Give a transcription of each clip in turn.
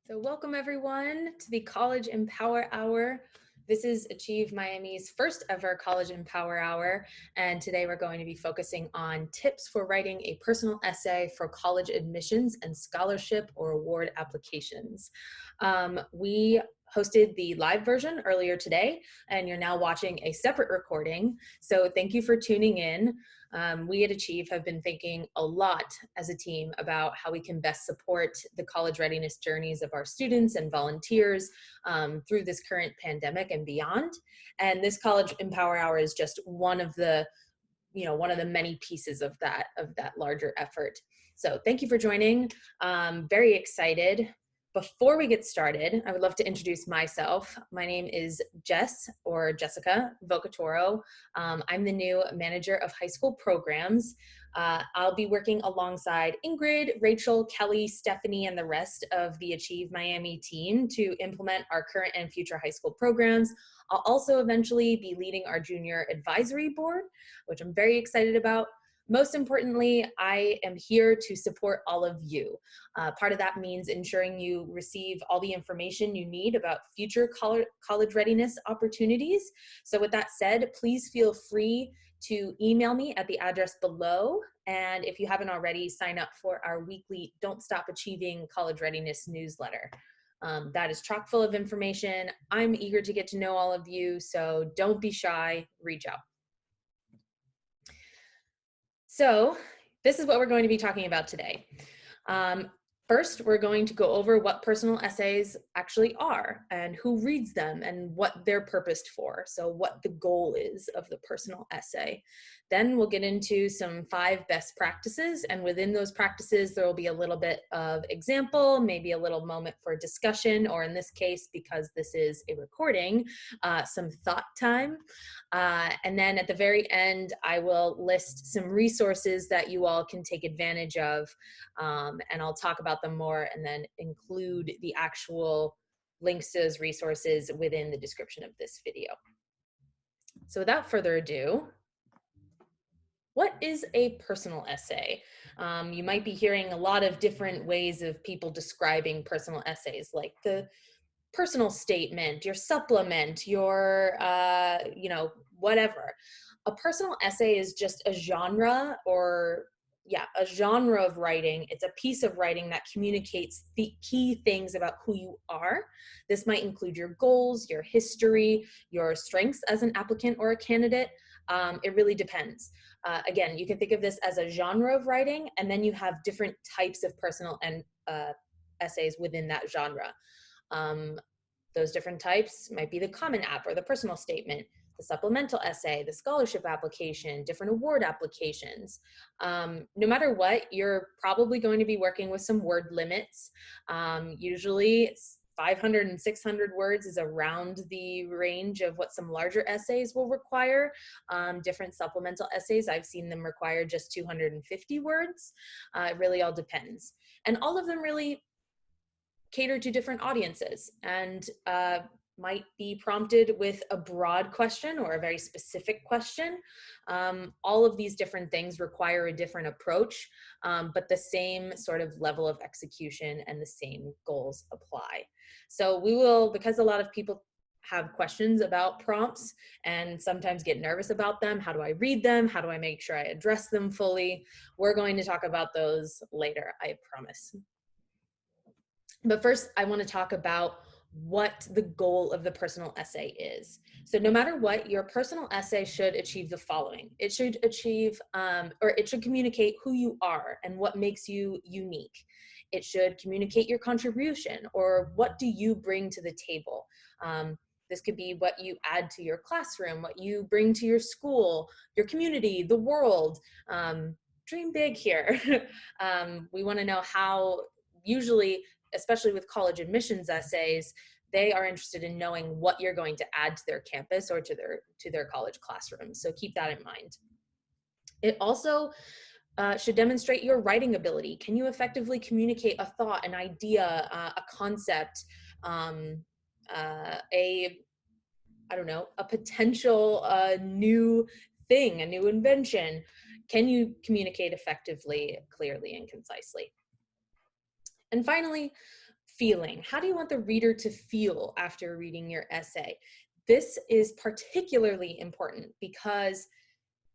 So welcome everyone to the College Empower Hour. This is Achieve Miami's first ever College Empower Hour, and today we're going to be focusing on tips for writing a personal essay for college admissions and scholarship or award applications. We hosted the live version earlier today, and you're now watching a separate recording, so thank you for tuning in. We at Achieve have been thinking a lot as a team about how we can best support the college readiness journeys of our students and volunteers through this current pandemic and beyond. And this College Empower Hour is just one of the many pieces of that larger effort. So thank you for joining. Very excited. Before we get started, I would love to introduce myself. My name is Jess, or Jessica Vocaturo. I'm the new manager of high school programs. I'll be working alongside Ingrid, Rachel, Kelly, Stephanie, and the rest of the Achieve Miami team to implement our current and future high school programs. I'll also eventually be leading our junior advisory board, which I'm very excited about. Most importantly, I am here to support all of you. Part of that means ensuring you receive all the information you need about future college readiness opportunities. So with that said, please feel free to email me at the address below. And if you haven't already, sign up for our weekly Don't Stop Achieving College Readiness newsletter. That is chock full of information. I'm eager to get to know all of you, so don't be shy, reach out. So this is what we're going to be talking about today. First, we're going to go over what personal essays actually are and who reads them and what they're purposed for. So what the goal is of the personal essay. Then we'll get into some 5 best practices, and within those practices, there will be a little bit of example, maybe a little moment for discussion, or in this case, because this is a recording, some thought time. And then at the very end, I will list some resources that you all can take advantage of, and I'll talk about them more and then include the actual links to those resources within the description of this video. So without further ado, what is a personal essay? You might be hearing a lot of different ways of people describing personal essays, like the personal statement, your supplement, your, whatever. A personal essay is just a genre a genre of writing. It's a piece of writing that communicates the key things about who you are. This might include your goals, your history, your strengths as an applicant or a candidate. It really depends. Again, you can think of this as a genre of writing, and then you have different types of personal and essays within that genre. Those different types might be the common app or the personal statement, the supplemental essay, the scholarship application, different award applications. No matter what, you're probably going to be working with some word limits. Usually it's 500 and 600 words is around the range of what some larger essays will require. Different supplemental essays, I've seen them require just 250 words. It really all depends. And all of them really cater to different audiences and might be prompted with a broad question or a very specific question. All of these different things require a different approach, but the same sort of level of execution and the same goals apply. So we will, because a lot of people have questions about prompts and sometimes get nervous about them. How do I read them? How do I make sure I address them fully? We're going to talk about those later, I promise. But first, I want to talk about what the goal of the personal essay is. So no matter what, your personal essay should achieve the following. It should achieve, it should communicate who you are and what makes you unique. It should communicate your contribution, or what do you bring to the table. This could be what you add to your classroom, what you bring to your school, your community, the world. Dream big here. We want to know how, usually, especially with college admissions essays, they are interested in knowing what you're going to add to their campus or to their college classroom. So keep that in mind. It also should demonstrate your writing ability. Can you effectively communicate a thought, an idea, a concept, a potential new thing, a new invention? Can you communicate effectively, clearly, and concisely? And finally, feeling. How do you want the reader to feel after reading your essay? This is particularly important because,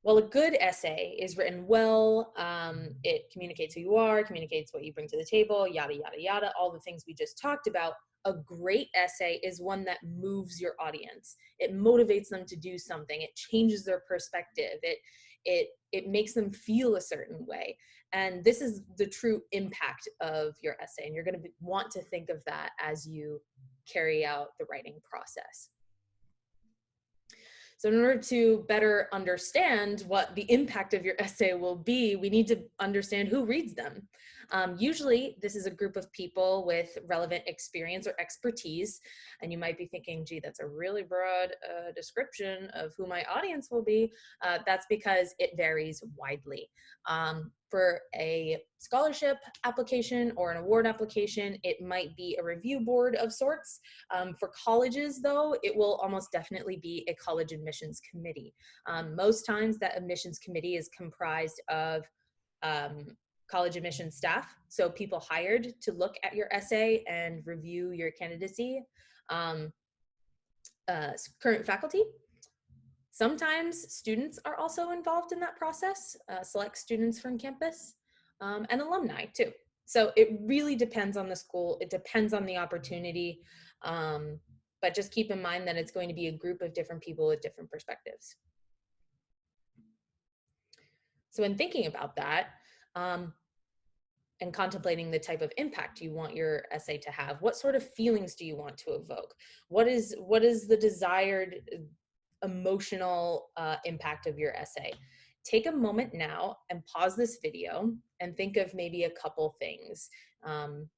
well, a good essay is written well. It communicates who you are, communicates what you bring to the table, yada, yada, yada, all the things we just talked about. A great essay is one that moves your audience. It motivates them to do something. It changes their perspective. It makes them feel a certain way. And this is the true impact of your essay. And you're going to want to think of that as you carry out the writing process. So in order to better understand what the impact of your essay will be, we need to understand who reads them. Usually this is a group of people with relevant experience or expertise. And you might be thinking, gee, that's a really broad description of who my audience will be. That's because it varies widely. For a scholarship application or an award application, it might be a review board of sorts. For colleges, though, it will almost definitely be a college admissions committee. Most times that admissions committee is comprised of college admissions staff, so people hired to look at your essay and review your candidacy, current faculty. Sometimes students are also involved in that process, select students from campus, and alumni too. So it really depends on the school. It depends on the opportunity, but just keep in mind that it's going to be a group of different people with different perspectives. So in thinking about that, and contemplating the type of impact you want your essay to have, what sort of feelings do you want to evoke? What is the desired emotional impact of your essay? Take a moment now and pause this video and think of maybe a couple things.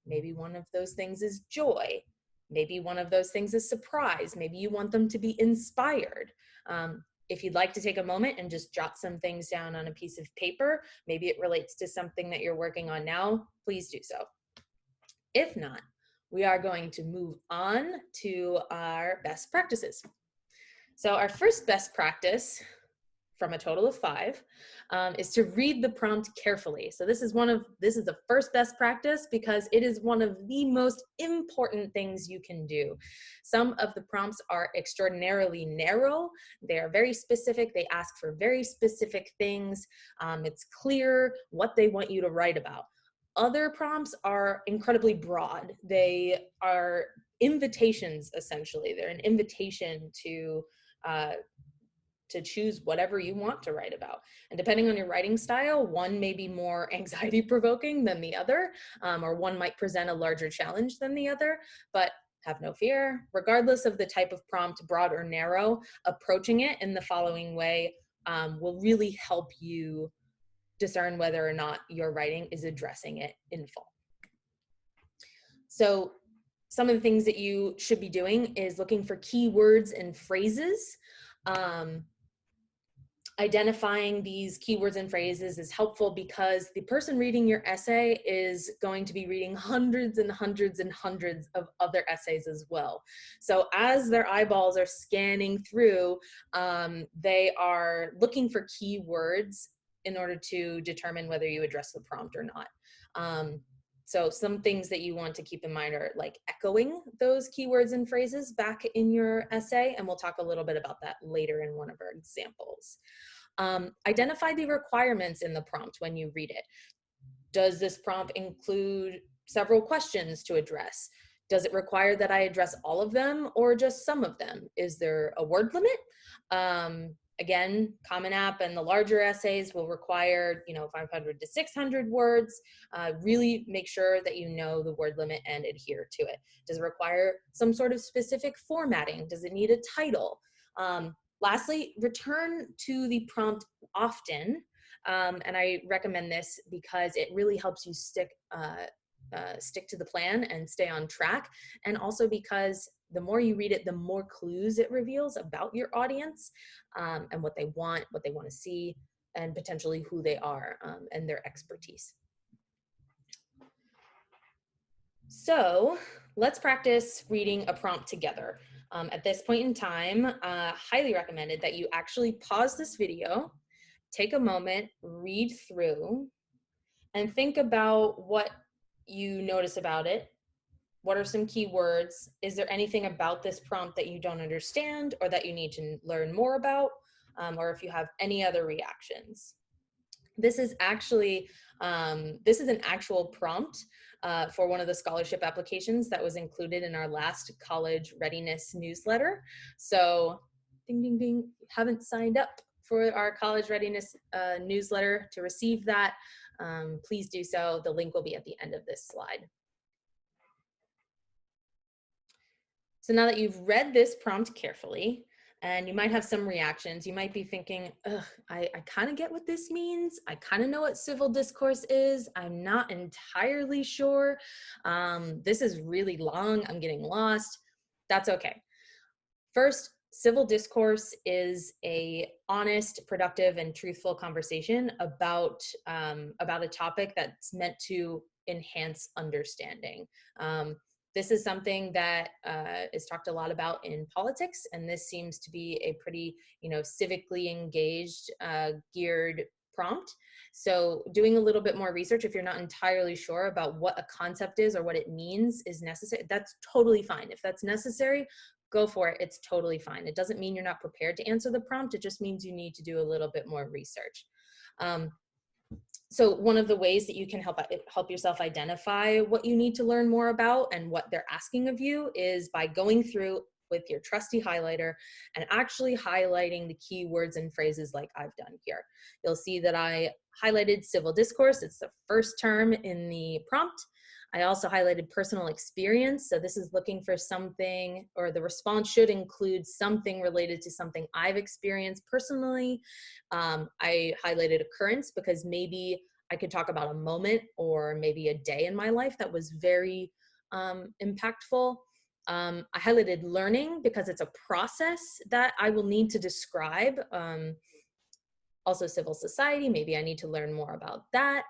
Maybe one of those things is joy. Maybe one of those things is surprise. Maybe you want them to be inspired. If you'd like to take a moment and just jot some things down on a piece of paper, maybe it relates to something that you're working on now, please do so. If not, we are going to move on to our best practices. So our first best practice, from a total of 5, is to read the prompt carefully. So this is the first best practice because it is one of the most important things you can do. Some of the prompts are extraordinarily narrow. They are very specific. They ask for very specific things. It's clear what they want you to write about. Other prompts are incredibly broad. They are invitations, essentially. They're an invitation to choose whatever you want to write about. And depending on your writing style, one may be more anxiety provoking than the other, or one might present a larger challenge than the other, but have no fear. Regardless of the type of prompt, broad or narrow, approaching it in the following way will really help you discern whether or not your writing is addressing it in full. So some of the things that you should be doing is looking for keywords and phrases. Identifying these keywords and phrases is helpful because the person reading your essay is going to be reading hundreds and hundreds and hundreds of other essays as well. So as their eyeballs are scanning through, they are looking for keywords in order to determine whether you address the prompt or not. So some things that you want to keep in mind are like echoing those keywords and phrases back in your essay, and we'll talk a little bit about that later in one of our examples. Identify the requirements in the prompt when you read it. Does this prompt include several questions to address? Does it require that I address all of them or just some of them? Is there a word limit? Again, Common App and the larger essays will require, 500 to 600 words. Really make sure that you know the word limit and adhere to it. Does it require some sort of specific formatting? Does it need a title? Lastly, return to the prompt often. And I recommend this because it really helps you stick to the plan and stay on track. And also because the more you read it, the more clues it reveals about your audience and what they want to see, and potentially who they are and their expertise. So let's practice reading a prompt together. At this point in time, highly recommended that you actually pause this video, take a moment, read through, and think about what you notice about it, What are some key words? Is there anything about this prompt that you don't understand or that you need to learn more about? Or if you have any other reactions. This is actually, this is an actual prompt for one of the scholarship applications that was included in our last college readiness newsletter. So ding, ding, ding, haven't signed up for our college readiness newsletter to receive that, please do so. The link will be at the end of this slide. So now that you've read this prompt carefully, and you might have some reactions, you might be thinking, ugh, I kind of get what this means. I kind of know what civil discourse is. I'm not entirely sure. This is really long. I'm getting lost. That's okay. First, civil discourse is a honest, productive, and truthful conversation about a topic that's meant to enhance understanding. This is something that is talked a lot about in politics, and this seems to be a pretty, civically engaged, geared prompt. So doing a little bit more research, if you're not entirely sure about what a concept is or what it means is necessary, that's totally fine. If that's necessary, go for it. It's totally fine. It doesn't mean you're not prepared to answer the prompt. It just means you need to do a little bit more research. So one of the ways that you can help yourself identify what you need to learn more about and what they're asking of you is by going through with your trusty highlighter and actually highlighting the key words and phrases like I've done here. You'll see that I highlighted civil discourse. It's the first term in the prompt. I also highlighted personal experience. So this is looking for something, or the response should include something related to something I've experienced personally. I highlighted occurrence because maybe I could talk about a moment or maybe a day in my life that was very impactful. I highlighted learning because it's a process that I will need to describe. Also civil society, maybe I need to learn more about that.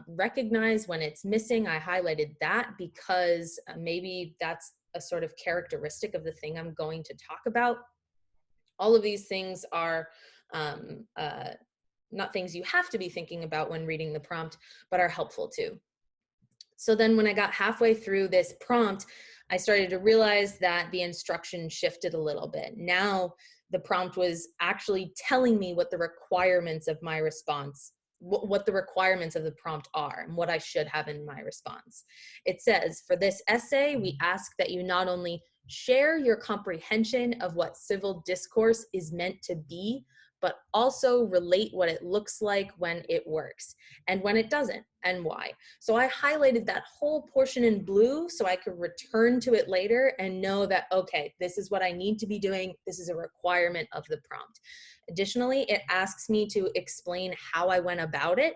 Recognize when it's missing. I highlighted that because maybe that's a sort of characteristic of the thing I'm going to talk about. All of these things are not things you have to be thinking about when reading the prompt, but are helpful too. So then when I got halfway through this prompt, I started to realize that the instruction shifted a little bit. Now the prompt was actually telling me what the requirements of my response, what the requirements of the prompt are and what I should have in my response. It says, for this essay, we ask that you not only share your comprehension of what civil discourse is meant to be, but also relate what it looks like when it works and when it doesn't and why. So I highlighted that whole portion in blue so I could return to it later and know that, okay, this is what I need to be doing. This is a requirement of the prompt. Additionally, it asks me to explain how I went about it.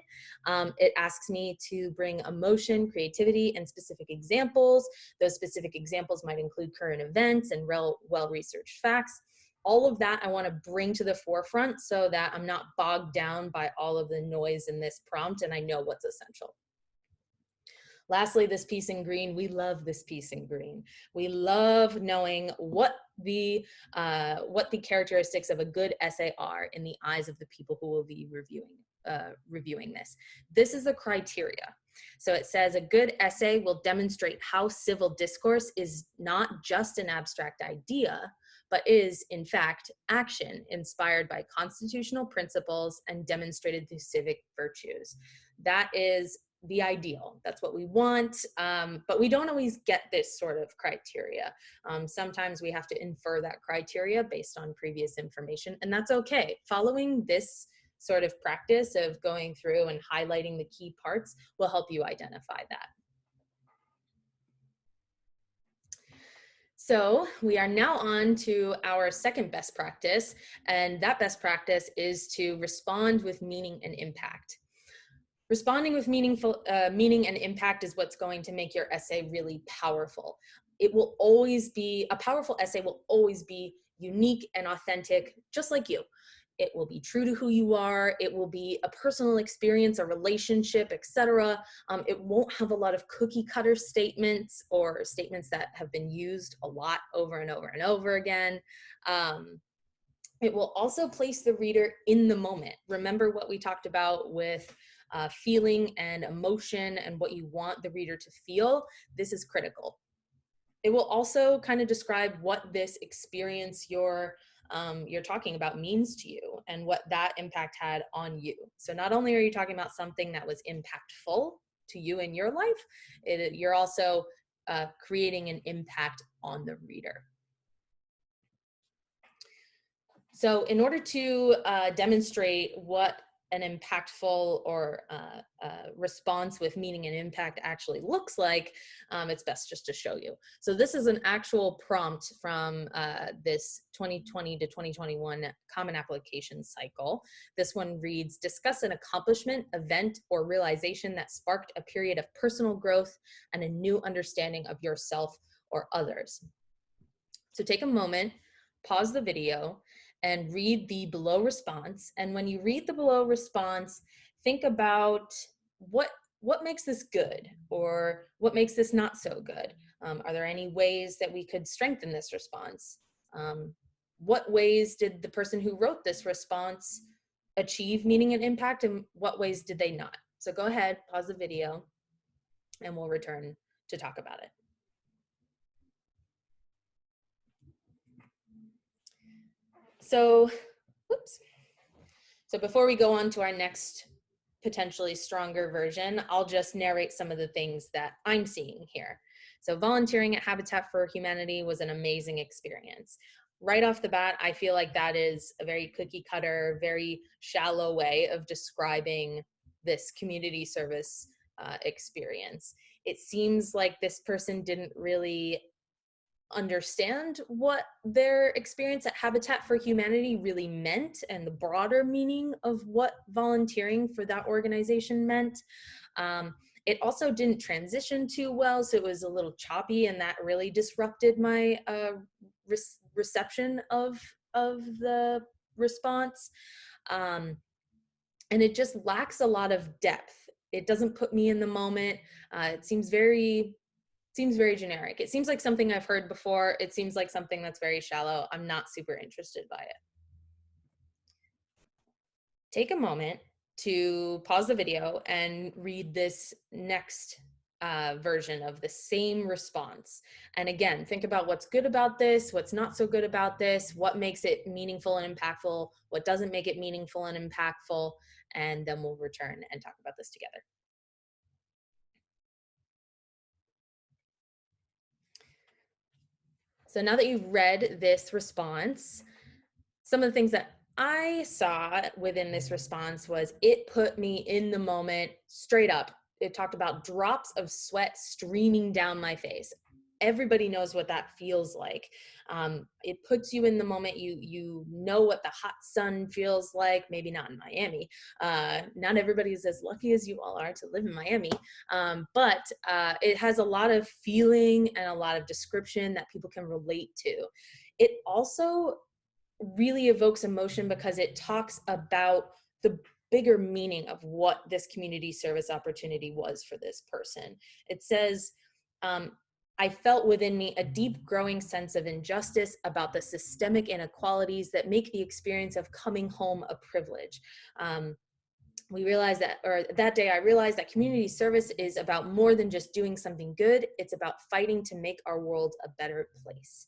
It asks me to bring emotion, creativity, and specific examples. Those specific examples might include current events and well-researched facts. All of that I want to bring to the forefront so that I'm not bogged down by all of the noise in this prompt and I know what's essential. Lastly, this piece in green, we love this piece in green. We love knowing what the characteristics of a good essay are in the eyes of the people who will be reviewing this. This is the criteria. So it says a good essay will demonstrate how civil discourse is not just an abstract idea, but is, in fact, action inspired by constitutional principles and demonstrated through civic virtues. That is the ideal. That's what we want, but we don't always get this sort of criteria. Sometimes we have to infer that criteria based on previous information, and that's okay. Following this sort of practice of going through and highlighting the key parts will help you identify that. So we are now on to our second best practice, and that best practice is to respond with meaning and impact. Responding with meaning and impact is what's going to make your essay really powerful. It will always be, a powerful essay will always be unique and authentic, just like you. It will be true to who you are. It will be a personal experience, a relationship, etc. It won't have a lot of cookie cutter statements or statements that have been used a lot over and over and over again. It will also place the reader in the moment. Remember what we talked about with feeling and emotion and what you want the reader to feel. This is critical. It will also kind of describe what this experience you're talking about means to you and what that impact had on you. So not only are you talking about something that was impactful to you in your life, you're also creating an impact on the reader. So in order to demonstrate what an impactful or response with meaning and impact actually looks like, it's best just to show you. So this is an actual prompt from this 2020 to 2021 Common Application Cycle. This one reads, discuss an accomplishment, event, or realization that sparked a period of personal growth and a new understanding of yourself or others. So take a moment, pause the video, and read the below response. And when you read the below response, think about what makes this good or what makes this not so good. Are there any ways that we could strengthen this response? What ways did the person who wrote this response achieve meaning and impact, and what ways did they not? So go ahead, pause the video, and we'll return to talk about it. So, whoops. So before we go on to our next potentially stronger version, I'll just narrate some of the things that I'm seeing here. So volunteering at Habitat for Humanity was an amazing experience. Right off the bat, I feel like that is a very cookie cutter, very shallow way of describing this community service experience. It seems like this person didn't really understand what their experience at Habitat for Humanity really meant and the broader meaning of what volunteering for that organization meant. It also didn't transition too well, so it was a little choppy, and that really disrupted my reception of the response. And it just lacks a lot of depth. It doesn't put me in the moment. It seems very generic. It seems like something I've heard before. It seems like something that's very shallow. I'm not super interested by it. Take a moment to pause the video and read this next version of the same response. And again, think about what's good about this, what's not so good about this, what makes it meaningful and impactful, what doesn't make it meaningful and impactful, and then we'll return and talk about this together. So now that you've read this response, some of the things that I saw within this response was it put me in the moment straight up. It talked about drops of sweat streaming down my face. Everybody knows what that feels like. It puts you in the moment. You know what the hot sun feels like, maybe not in Miami. Not everybody is as lucky as you all are to live in Miami, but it has a lot of feeling and a lot of description that people can relate to. It also really evokes emotion because it talks about the bigger meaning of what this community service opportunity was for this person. It says, I felt within me a deep growing sense of injustice about the systemic inequalities that make the experience of coming home a privilege. We realized that, or that day I realized that community service is about more than just doing something good. It's about fighting to make our world a better place.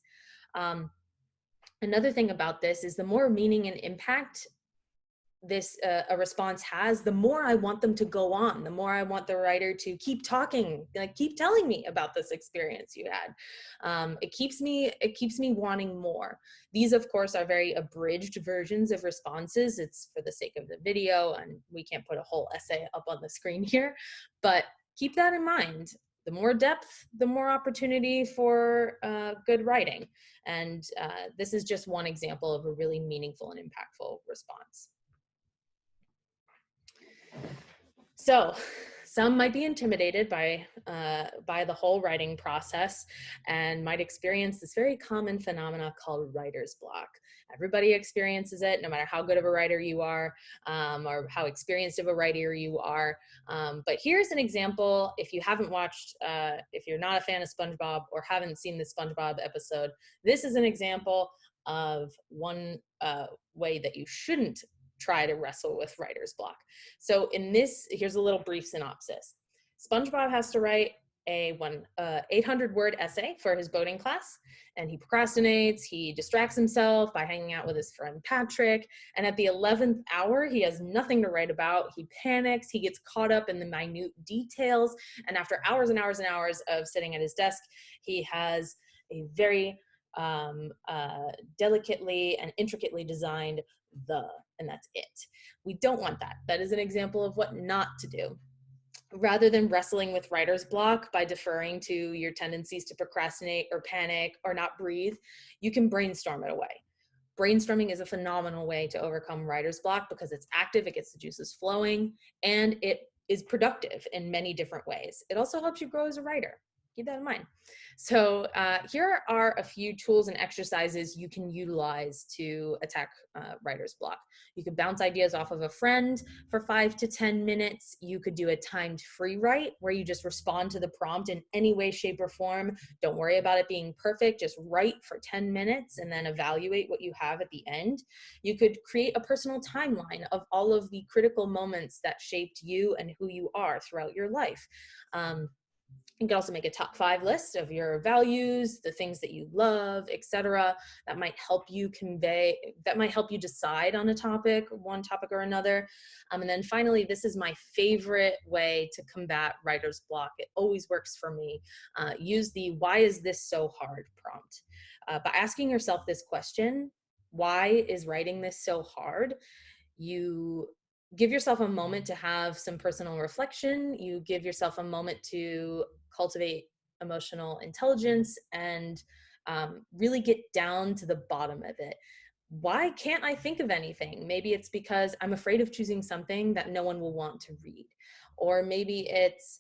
Another thing about this is the more meaning and impact this a response has, the more I want them to go on, the more I want the writer to keep talking, like keep telling me about this experience you had. It keeps me wanting more. These of course are very abridged versions of responses. It's for the sake of the video and we can't put a whole essay up on the screen here, but keep that in mind. The more depth, the more opportunity for good writing. And this is just one example of a really meaningful and impactful response. So some might be intimidated by the whole writing process and might experience this very common phenomena called writer's block. Everybody experiences it, no matter how good of a writer you are or how experienced of a writer you are. But here's an example. If you haven't watched, if you're not a fan of SpongeBob or haven't seen the SpongeBob episode, this is an example of one way that you shouldn't try to wrestle with writer's block. So in this, here's a little brief synopsis. SpongeBob has to write a 800-word essay for his boating class, and he procrastinates, he distracts himself by hanging out with his friend Patrick, and at the 11th hour, he has nothing to write about, he panics, he gets caught up in the minute details, and after hours and hours and hours of sitting at his desk, he has a very delicately and intricately designed and that's it. We don't want that. That is an example of what not to do. Rather than wrestling with writer's block by deferring to your tendencies to procrastinate or panic or not breathe, you can brainstorm it away. Brainstorming is a phenomenal way to overcome writer's block because it's active, it gets the juices flowing, and it is productive in many different ways. It also helps you grow as a writer. Keep that in mind. So here are a few tools and exercises you can utilize to attack writer's block. You could bounce ideas off of a friend for 5 to 10 minutes. You could do a timed free write where you just respond to the prompt in any way, shape, or form. Don't worry about it being perfect. Just write for 10 minutes and then evaluate what you have at the end. You could create a personal timeline of all of the critical moments that shaped you and who you are throughout your life. You can also make a top 5 list of your values, the things that you love, etc. That might help you decide on a topic, one topic or another. And then finally, this is my favorite way to combat writer's block. It always works for me. Use the "why is this so hard" prompt. By asking yourself this question, why is writing this so hard? You give yourself a moment to have some personal reflection. You give yourself a moment to cultivate emotional intelligence and really get down to the bottom of it. Why can't I think of anything? Maybe it's because I'm afraid of choosing something that no one will want to read. Or maybe it's,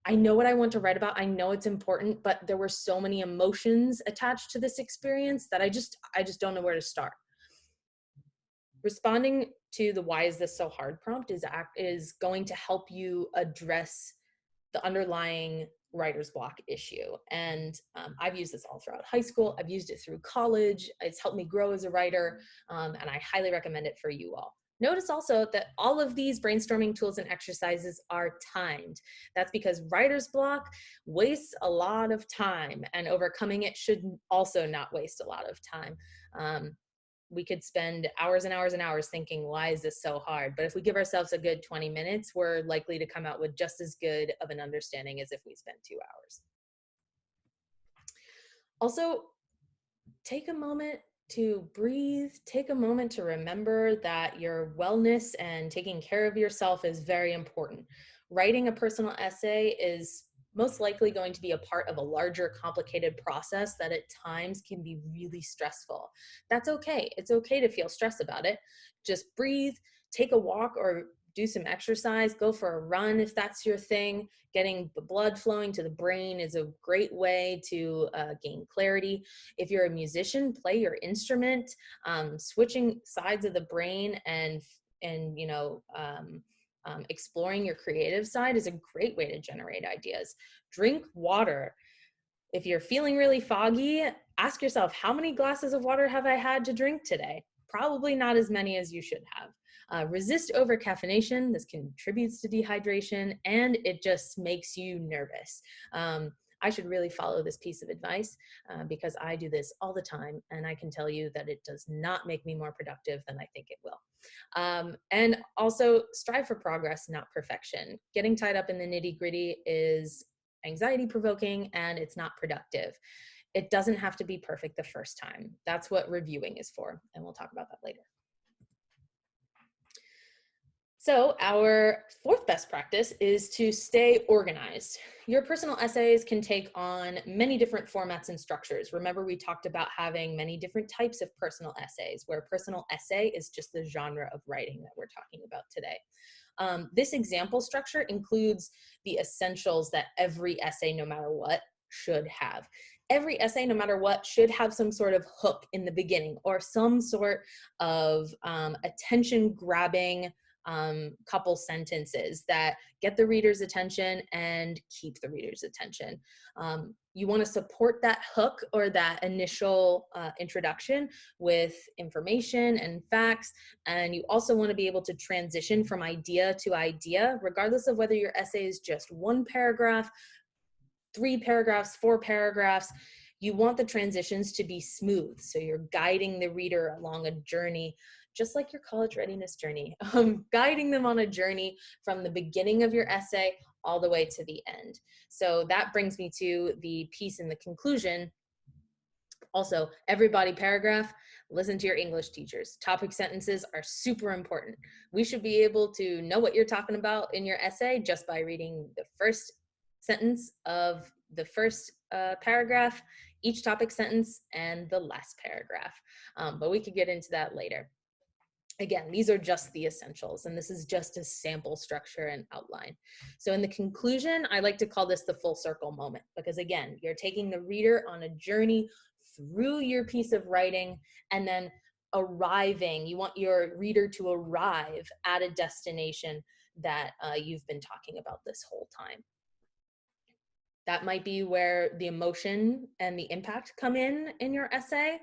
I know what I want to write about. I know it's important, but there were so many emotions attached to this experience that I just don't know where to start. Responding to the "why is this so hard" prompt is going to help you address the underlying writer's block issue. And I've used this all throughout high school. I've used it through college. It's helped me grow as a writer, and I highly recommend it for you all. Notice also that all of these brainstorming tools and exercises are timed. That's because writer's block wastes a lot of time, and overcoming it should also not waste a lot of time. We could spend hours and hours and hours thinking, why is this so hard? But if we give ourselves a good 20 minutes, we're likely to come out with just as good of an understanding as if we spent 2 hours. Also, take a moment to breathe. Take a moment to remember that your wellness and taking care of yourself is very important. Writing a personal essay is most likely going to be a part of a larger, complicated process that at times can be really stressful. That's okay. It's okay to feel stressed about it. Just breathe, take a walk or do some exercise, go for a run if that's your thing. Getting the blood flowing to the brain is a great way to gain clarity. If you're a musician, play your instrument. Switching sides of the brain and exploring your creative side is a great way to generate ideas. Drink water. If you're feeling really foggy, ask yourself, how many glasses of water have I had to drink today? Probably not as many as you should have. Resist over-caffeination. This contributes to dehydration, and it just makes you nervous. I should really follow this piece of advice because I do this all the time, and I can tell you that it does not make me more productive than I think it will. And also strive for progress, not perfection. Getting tied up in the nitty-gritty is anxiety-provoking, and it's not productive. It doesn't have to be perfect the first time. That's what reviewing is for, and we'll talk about that later. So our 4th best practice is to stay organized. Your personal essays can take on many different formats and structures. Remember, we talked about having many different types of personal essays, where personal essay is just the genre of writing that we're talking about today. This example structure includes the essentials that every essay, no matter what, should have. Every essay, no matter what, should have some sort of hook in the beginning or some sort of attention-grabbing couple sentences that get the reader's attention and keep the reader's attention. You want to support that hook or that initial introduction with information and facts, and you also want to be able to transition from idea to idea, regardless of whether your essay is just one paragraph, 3 paragraphs, 4 paragraphs. You want the transitions to be smooth. So you're guiding the reader along a journey, just like your college readiness journey, guiding them on a journey from the beginning of your essay all the way to the end. So that brings me to the piece in the conclusion. Also, every body paragraph, listen to your English teachers. Topic sentences are super important. We should be able to know what you're talking about in your essay just by reading the first sentence of the first paragraph, each topic sentence, and the last paragraph. But we could get into that later. Again, these are just the essentials, and this is just a sample structure and outline. So in the conclusion, I like to call this the full circle moment, because again, you're taking the reader on a journey through your piece of writing, and then arriving. You want your reader to arrive at a destination that you've been talking about this whole time. That might be where the emotion and the impact come in your essay.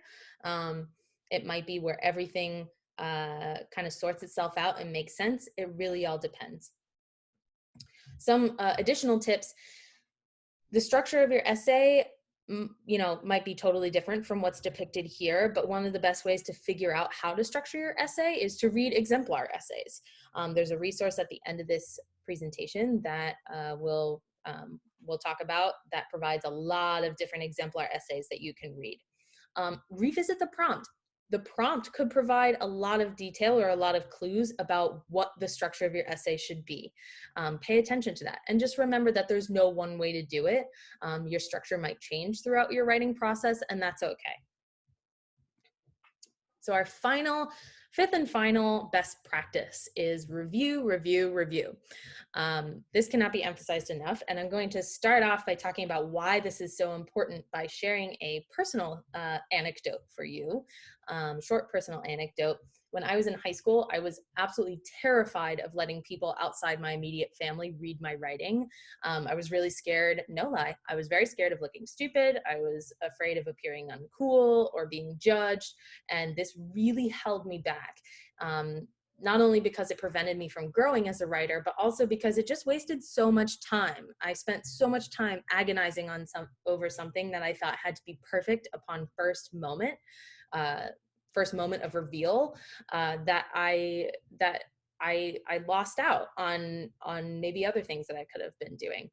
It might be where everything kind of sorts itself out and makes sense. It really all depends. Some additional tips. The structure of your essay, might be totally different from what's depicted here, but one of the best ways to figure out how to structure your essay is to read exemplar essays. There's a resource at the end of this presentation that we'll talk about that provides a lot of different exemplar essays that you can read. Revisit the prompt. The prompt could provide a lot of detail or a lot of clues about what the structure of your essay should be. Pay attention to that. And just remember that there's no one way to do it. Your structure might change throughout your writing process, and that's okay. So our fifth and final best practice is review, review, review. This cannot be emphasized enough, and I'm going to start off by talking about why this is so important by sharing a personal anecdote for you, short personal anecdote. When I was in high school, I was absolutely terrified of letting people outside my immediate family read my writing. I was really scared, no lie, I was very scared of looking stupid. I was afraid of appearing uncool or being judged, and this really held me back. Not only because it prevented me from growing as a writer, but also because it just wasted so much time. I spent so much time agonizing over something that I thought had to be perfect upon first moment of reveal, that I lost out on maybe other things that I could have been doing.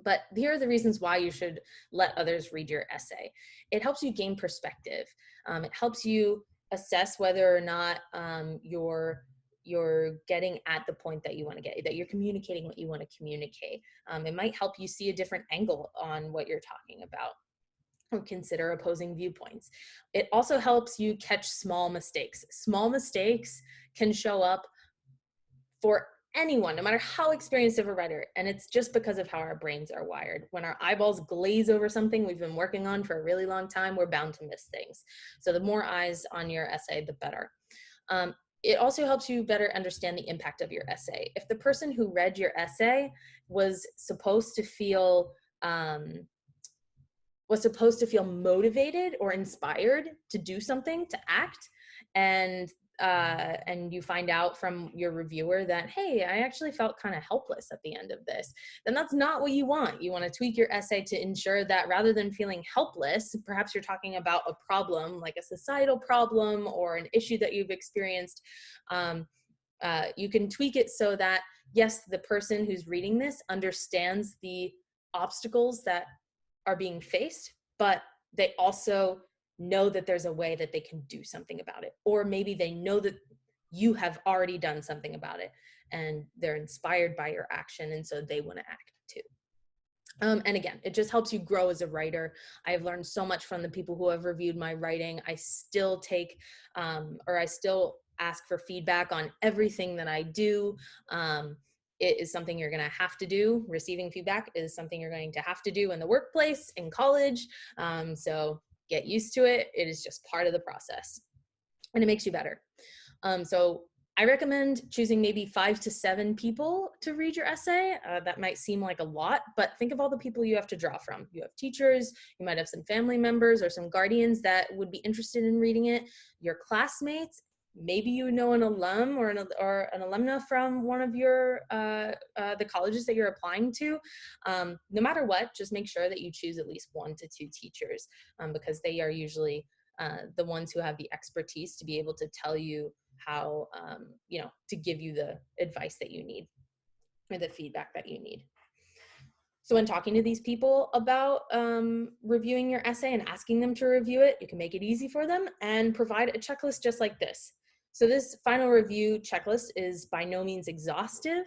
But here are the reasons why you should let others read your essay. It helps you gain perspective. It helps you assess whether or not you're getting at the point that you want to get, that you're communicating what you want to communicate. It might help you see a different angle on what you're talking about, or consider opposing viewpoints. It also helps you catch small mistakes. Small mistakes can show up for anyone, no matter how experienced of a writer, and it's just because of how our brains are wired. When our eyeballs glaze over something we've been working on for a really long time, we're bound to miss things. So the more eyes on your essay, the better. It also helps you better understand the impact of your essay. If the person who read your essay was supposed to feel motivated or inspired to do something, to act, and you find out from your reviewer that, hey, I actually felt kind of helpless at the end of this, then that's not what you want. You want to tweak your essay to ensure that rather than feeling helpless, perhaps you're talking about a problem, like a societal problem or an issue that you've experienced, you can tweak it so that, yes, the person who's reading this understands the obstacles that are being faced, but they also know that there's a way that they can do something about it. Or maybe they know that you have already done something about it and they're inspired by your action, and so they want to act too. And again, it just helps you grow as a writer. I've learned so much from the people who have reviewed my writing. I still take, I still ask for feedback on everything that I do. It is something you're going to have to do. Receiving feedback is something you're going to have to do in the workplace, in college. So get used to it. It is just part of the process, and it makes you better. So I recommend choosing maybe 5 to 7 people to read your essay. That might seem like a lot, but think of all the people you have to draw from. You have teachers, you might have some family members or some guardians that would be interested in reading it, your classmates, maybe you know an alum or an alumna from one of your the colleges that you're applying to. No matter what, just make sure that you choose at least 1 to 2 teachers, because they are usually the ones who have the expertise to be able to tell you how, you know, to give you the advice that you need or the feedback that you need. So when talking to these people about reviewing your essay and asking them to review it, you can make it easy for them and provide a checklist just like this. So this final review checklist is by no means exhaustive.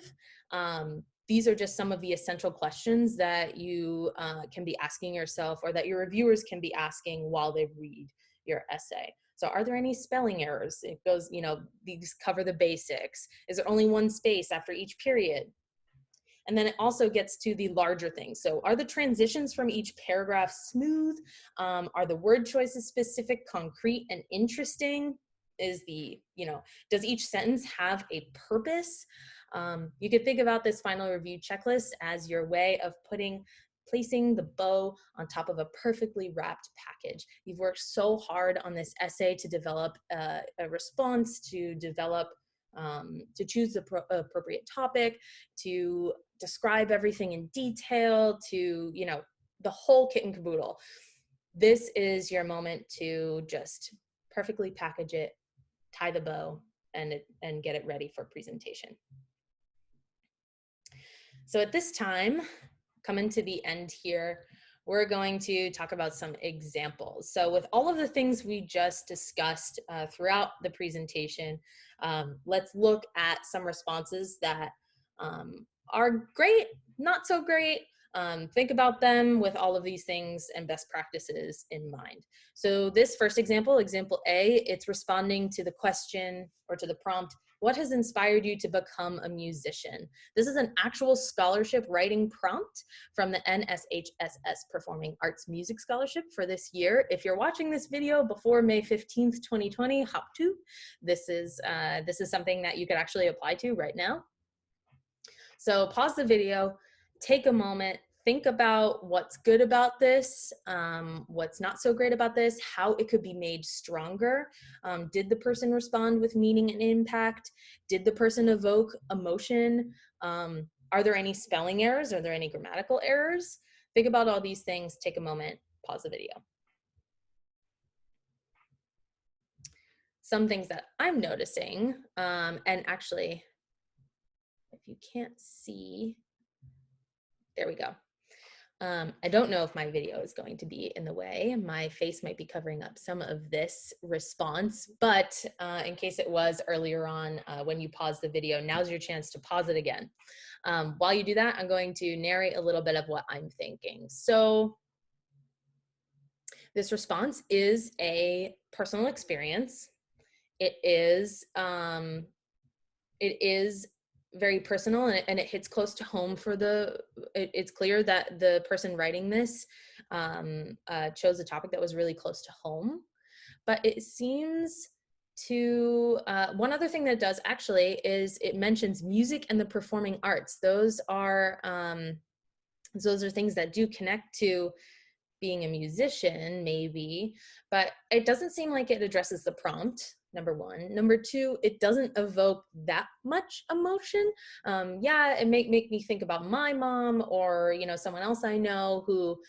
These are just some of the essential questions that you can be asking yourself, or that your reviewers can be asking while they read your essay. So are there any spelling errors? It goes, you know, these cover the basics. Is there only 1 space after each period? And then it also gets to the larger things. So are the transitions from each paragraph smooth? Are the word choices specific, concrete, and interesting? Is the, you know, does each sentence have a purpose? You could think about this final review checklist as your way of placing the bow on top of a perfectly wrapped package. You've worked so hard on this essay to develop a response, to develop to choose the appropriate topic, to describe everything in detail, to, you know, the whole kit and caboodle. This is your moment to just perfectly package it, tie the bow, and get it ready for presentation. So at this time, coming to the end here, we're going to talk about some examples. So with all of the things we just discussed throughout the presentation, let's look at some responses that are great, not so great. Think about them with all of these things and best practices in mind. So this first example, example A, it's responding to the question or to the prompt, what has inspired you to become a musician? This is an actual scholarship writing prompt from the NSHSS Performing Arts Music Scholarship for this year. If you're watching this video before May 15th, 2020, hop to. This is something that you could actually apply to right now. So pause the video, take a moment, think about what's good about this, what's not so great about this, how it could be made stronger. Did the person respond with meaning and impact? Did the person evoke emotion? Are there any spelling errors? Are there any grammatical errors? Think about all these things, take a moment, pause the video. Some things that I'm noticing, and actually, if you can't see, there we go. I don't know if my video is going to be in the way. My face might be covering up some of this response, but in case it was earlier on when you pause the video, now's your chance to pause it again. While you do that, I'm going to narrate a little bit of what I'm thinking. So this response is a personal experience. It is very personal, and it hits close to home for it's clear that the person writing this chose a topic that was really close to home. But it seems to, one other thing that it does actually is it mentions music and the performing arts. Those are things that do connect to being a musician, maybe, but it doesn't seem like it addresses the prompt. Number one. Number two, it doesn't evoke that much emotion. Yeah, it make me think about my mom, or, you know, someone else I know who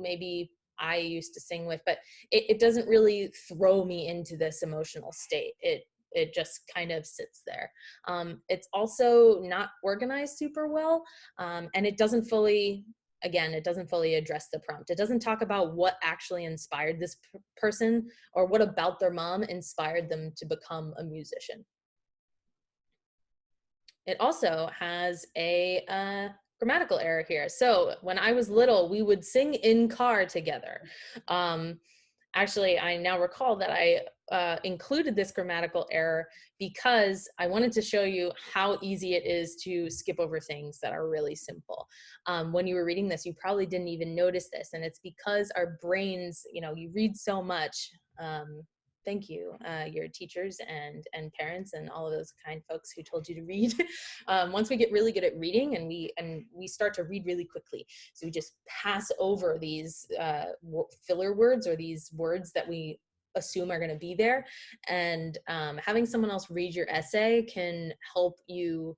maybe I used to sing with, but it doesn't really throw me into this emotional state. It just kind of sits there. It's also not organized super well, and it doesn't fully address the prompt. It doesn't talk about what actually inspired this person, or what about their mom inspired them to become a musician. It also has a grammatical error here. So when I was little, we would sing in car together. Actually, I now recall that I included this grammatical error because I wanted to show you how easy it is to skip over things that are really simple. When you were reading this, you probably didn't even notice this, and it's because our brains, you know, you read so much. Thank you, your teachers and parents and all of those kind folks who told you to read. Once we get really good at reading, and we start to read really quickly, so we just pass over these filler words, or these words that we assume are going to be there. And having someone else read your essay can help you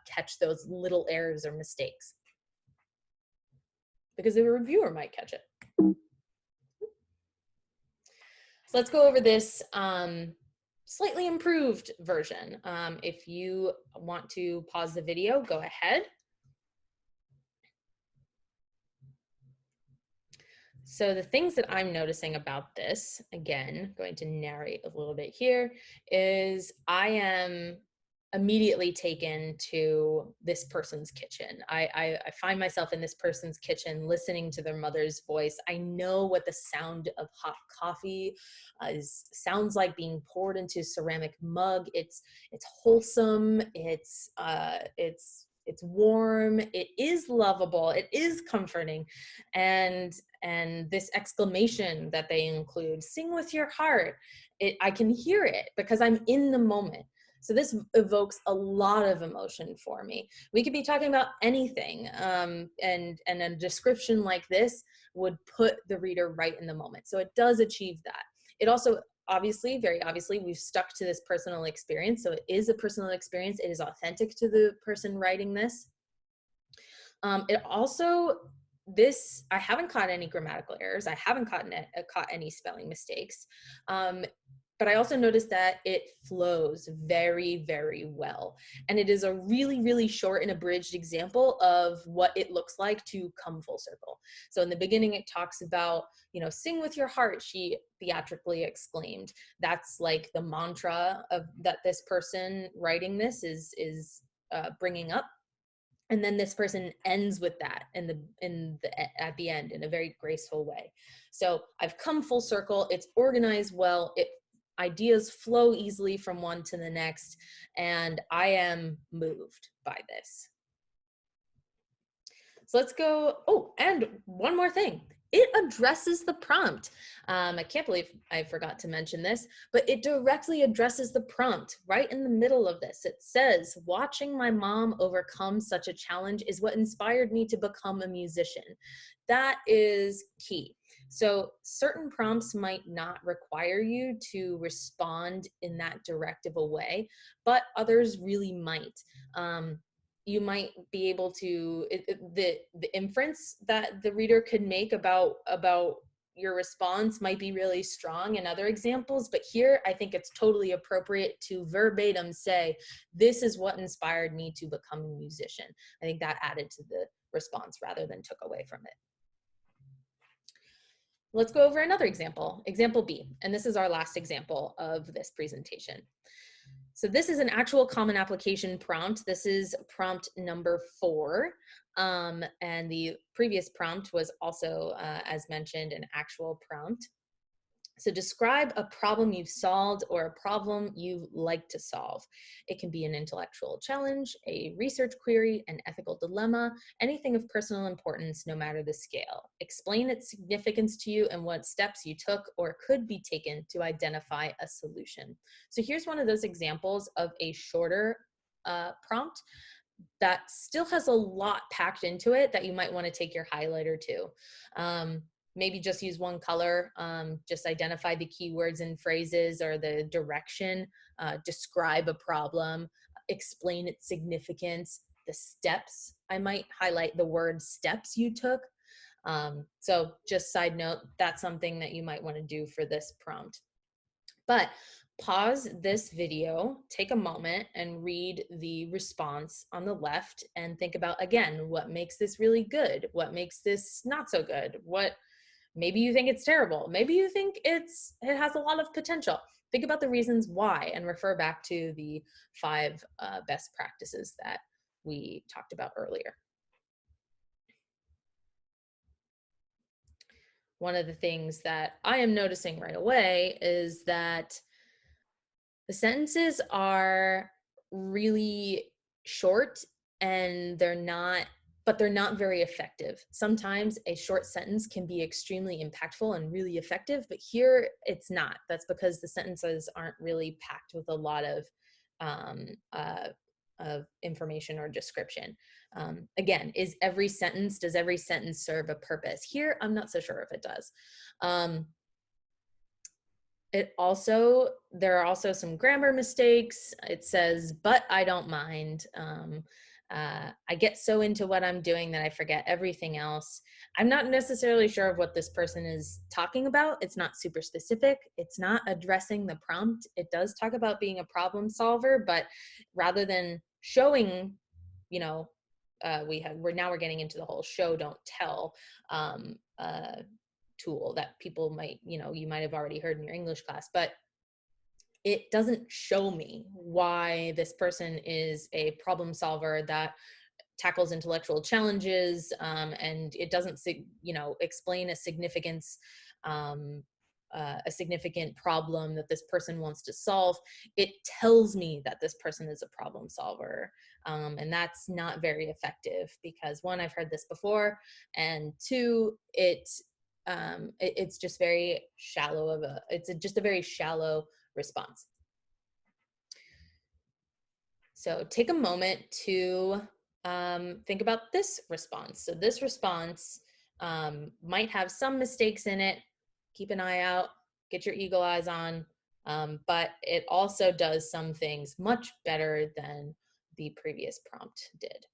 catch those little errors or mistakes, because the reviewer might catch it. So let's go over this slightly improved version. If you want to pause the video, go ahead. So the things that I'm noticing about this, again, going to narrate a little bit here, is I am immediately taken to this person's kitchen. I find myself in this person's kitchen listening to their mother's voice. I know what the sound of hot coffee sounds like being poured into a ceramic mug. It's wholesome. It's warm. It is lovable. It is comforting, and this exclamation that they include, "Sing with your heart." I can hear it because I'm in the moment. So this evokes a lot of emotion for me. We could be talking about anything, and a description like this would put the reader right in the moment. So it does achieve that. It also, obviously, very obviously, we've stuck to this personal experience. So it is a personal experience. It is authentic to the person writing this. It also, I haven't caught any grammatical errors. I haven't caught any spelling mistakes. But I also noticed that it flows very, very well. And it is a really, really short and abridged example of what it looks like to come full circle. So in the beginning, it talks about, "Sing with your heart," she theatrically exclaimed. That's like the mantra that this person writing this is bringing up. And then this person ends with that at the end in a very graceful way. So I've come full circle. It's organized well. Ideas flow easily from one to the next, and I am moved by this. So let's go. Oh, and one more thing. It addresses the prompt. I can't believe I forgot to mention this, but it directly addresses the prompt right in the middle of this. It says, "Watching my mom overcome such a challenge is what inspired me to become a musician." That is key. So certain prompts might not require you to respond in that directive a way, but others really might. You might be able to, the inference that the reader could make about your response might be really strong in other examples, but here I think it's totally appropriate to verbatim say, "This is what inspired me to become a musician." I think that added to the response rather than took away from it. Let's go over another example, example B, and this is our last example of this presentation. So this is an actual common application prompt. This is prompt number 4. And the previous prompt was also, as mentioned, an actual prompt. So describe a problem you've solved or a problem you like to solve. It can be an intellectual challenge, a research query, an ethical dilemma, anything of personal importance, no matter the scale. Explain its significance to you and what steps you took or could be taken to identify a solution. So here's one of those examples of a shorter prompt that still has a lot packed into it that you might want to take your highlighter to. Maybe just use one color, just identify the keywords and phrases or the direction, describe a problem, explain its significance, the steps. I might highlight the word steps you took. So just side note, that's something that you might want to do for this prompt. But pause this video, take a moment and read the response on the left and think about, again, what makes this really good? What makes this not so good? Maybe you think it's terrible. Maybe you think it has a lot of potential. Think about the reasons why and refer back to the 5 best practices that we talked about earlier. One of the things that I am noticing right away is that the sentences are really short and they're not very effective. Sometimes a short sentence can be extremely impactful and really effective, but here it's not. That's because the sentences aren't really packed with a lot of information or description. Again, does every sentence serve a purpose? Here, I'm not so sure if it does. There are also some grammar mistakes. It says, but I don't mind. I get so into what I'm doing that I forget everything else. I'm not necessarily sure of what this person is talking about. It's not super specific. It's not addressing the prompt. It does talk about being a problem solver, but rather than showing, you know, we're getting into the whole show, don't tell um, uh, tool that people might, you might have already heard in your English class, but it doesn't show me why this person is a problem solver that tackles intellectual challenges, and it doesn't, explain um, a significant problem that this person wants to solve. It tells me that this person is a problem solver, and that's not very effective because, one, I've heard this before, and two, it's just very shallow just a very shallow response. So take a moment to think about this response. So this response might have some mistakes in it. Keep an eye out, get your eagle eyes on, but it also does some things much better than the previous prompt did.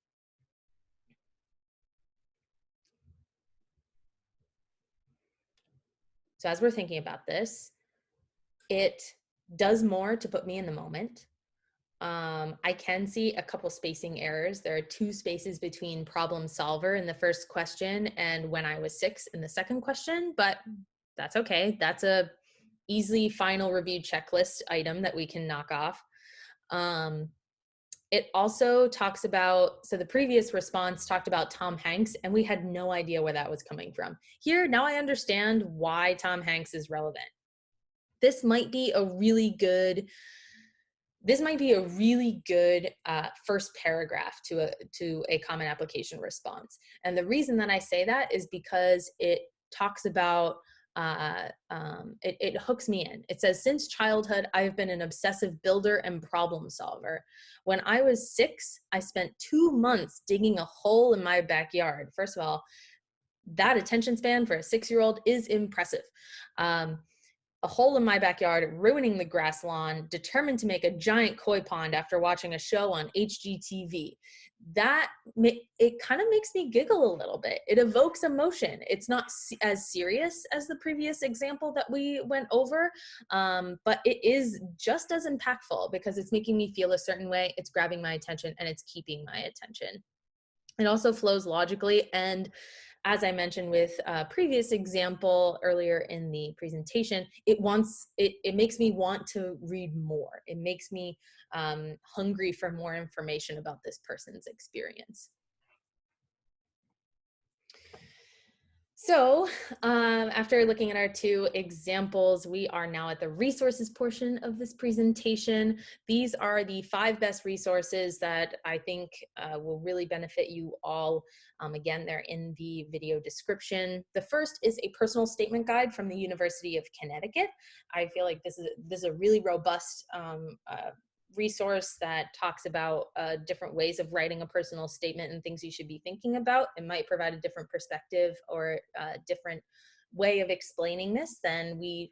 So as we're thinking about this, it does more to put me in the moment. I can see a couple spacing errors. There are 2 spaces between problem solver in the first question and when I was 6 in the second question, but that's okay. That's a easily final review checklist item that we can knock off. It also talks about, so the previous response talked about Tom Hanks, and we had no idea where that was coming from. Here, now I understand why Tom Hanks is relevant. This might be a really good first paragraph to a common application response. And the reason that I say that is because it talks about, it hooks me in. It says, since childhood, I've been an obsessive builder and problem solver. When I was 6, I spent 2 months digging a hole in my backyard. First of all, that attention span for a 6-year-old is impressive. A hole in my backyard, ruining the grass lawn, determined to make a giant koi pond after watching a show on HGTV. It kind of makes me giggle a little bit. It evokes emotion. It's not as serious as the previous example that we went over, but it is just as impactful because it's making me feel a certain way, it's grabbing my attention, and it's keeping my attention. It also flows logically, and as I mentioned with a previous example earlier in the presentation, it makes me want to read more. It makes me hungry for more information about this person's experience. So after looking at our 2 examples, we are now at the resources portion of this presentation. These are the 5 best resources that I think will really benefit you all. Again, they're in the video description. The first is a personal statement guide from the University of Connecticut. I feel like this is a really robust resource that talks about different ways of writing a personal statement and things you should be thinking about. It might provide a different perspective or a different way of explaining this than we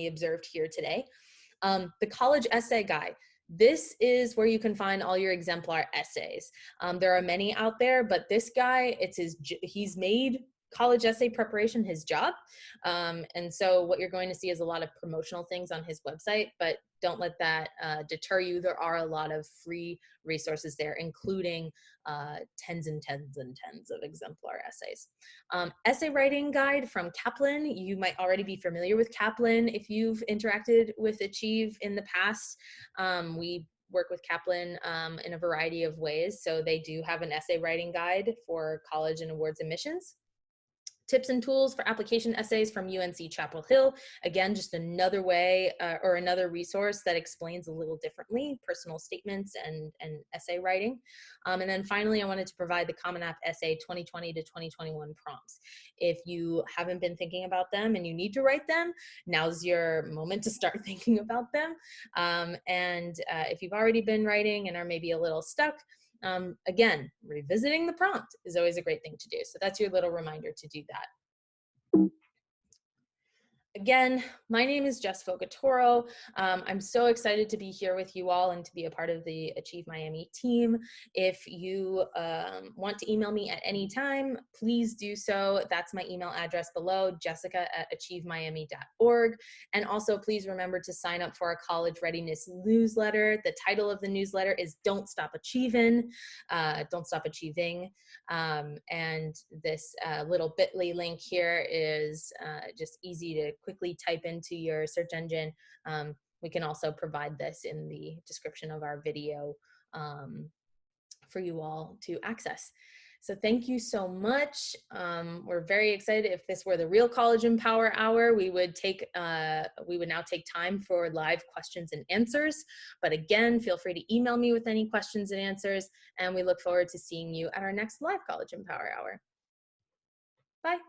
observed here today. The college essay guide. This is where you can find all your exemplar essays. There are many out there, but this guy, he's made college essay preparation his job. And so what you're going to see is a lot of promotional things on his website, but don't let that deter you. There are a lot of free resources there, including tens and tens and tens of exemplar essays. Essay writing guide from Kaplan. You might already be familiar with Kaplan if you've interacted with Achieve in the past. We work with Kaplan in a variety of ways. So they do have an essay writing guide for college and awards admissions. Tips and tools for application essays from UNC Chapel Hill. Again, just another way or another resource that explains a little differently personal statements and essay writing. And then finally, I wanted to provide the Common App Essay 2020 to 2021 prompts. If you haven't been thinking about them and you need to write them, now's your moment to start thinking about them. And if you've already been writing and are maybe a little stuck, again, revisiting the prompt is always a great thing to do. So that's your little reminder to do that. Again, my name is Jess Vocaturo. I'm so excited to be here with you all and to be a part of the Achieve Miami team. If you want to email me at any time, please do so. That's my email address below, jessica@achievemiami.org. And also please remember to sign up for our college readiness newsletter. The title of the newsletter is Don't Stop Achieving. Don't Stop Achieving. And this little bit.ly link here is just easy to quickly type into your search engine. We can also provide this in the description of our video for you all to access. So thank you so much. We're very excited. If this were the real College Empower Hour, we would now take time for live questions and answers. But again, feel free to email me with any questions and answers, and we look forward to seeing you at our next live College Empower Hour. Bye.